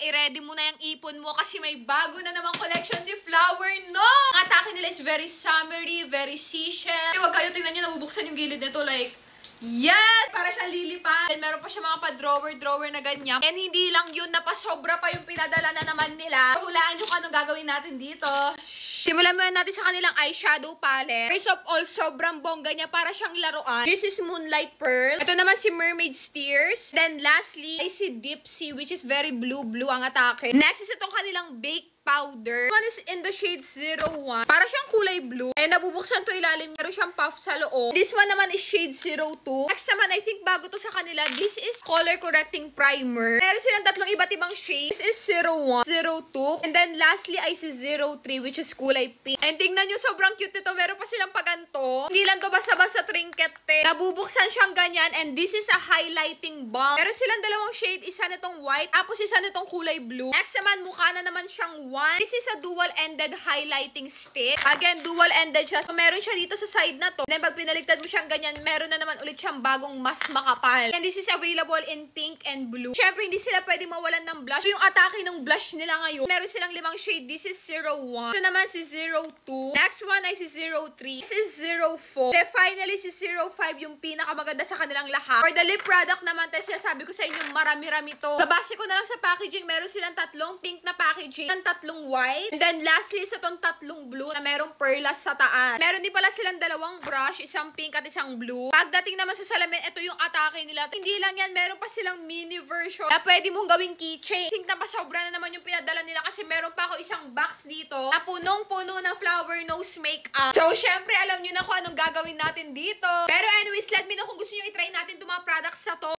i-ready mo na yung ipon mo kasi may bago na namang collection si Flower No! Ang atake nila is very summery, very seashell. Huwag kayo, tingnan nyo, nabubuksan yung gilid nito like, yes! Para siyang lilipad. And meron pa siya mga pa-drawer na ganyan. And hindi lang yun, napasobra pa yung pinadala na naman nila. Hulaan nyo kung anong gagawin natin dito. Simulan muna natin sa kanilang eyeshadow palette. First of all, sobrang bongga niya para siyang laruan. This is Moonlight Pearl. Ito naman si Mermaid's Tears. Then lastly, ay si Dipsy, which is very blue ang atake. Next is itong kanilang Baked Powder. This one is in the shade 01. Para siyang kulay blue. And nabubuksan to ilalim. Meron siyang puff sa loob. This one naman is shade 02. Next naman, I think bago to sa kanila. This is Color Correcting Primer. Meron silang tatlong iba't ibang shades. This is 01, 02. And then lastly ay si 03, which is kulay pink. And tingnan nyo, sobrang cute nito. Meron pa silang paganto. Hindi lang to basta-basta trinket. Nabubuksan siyang ganyan. And this is a highlighting balm. Meron silang dalawang shade. Isa nitong white. Tapos isa nitong kulay blue. Next naman, mukha na naman siyang one. This is a dual-ended highlighting stick. Again, dual-ended siya. So, meron siya dito sa side na to. Then, pag pinaligtad mo siyang ganyan, meron na naman ulit siyang bagong mas makapal. And this is available in pink and blue. Siyempre, hindi sila pwede mawalan ng blush. So, yung atake ng blush nila ngayon, meron silang 5 shade. This is 01. Ito naman si 02. Next one ay si 03. This is 04. Then, finally, si 05, yung pinakamaganda sa kanilang lahat. For the lip product naman, kasi sabi ko sa inyo, marami-rami to. Kabase ko na lang sa packaging, meron silang tatlong pink na packaging, tatlong white, and then lastly sa tong tatlong blue na merong perlas sa taas. Meron din pala silang dalawang brush, isang pink at isang blue. Pagdating naman sa salamin, ito yung atake nila. Hindi lang yan, meron pa silang mini version na pwede mong gawing keychain. Think na pa sobra na naman yung pinadala nila kasi meron pa ako isang box dito na punong-puno ng Flower Nose makeup. So, syempre, alam nyo na kung anong gagawin natin dito. Pero anyways, let me know kung gusto nyo i-try natin itong mga products sa to.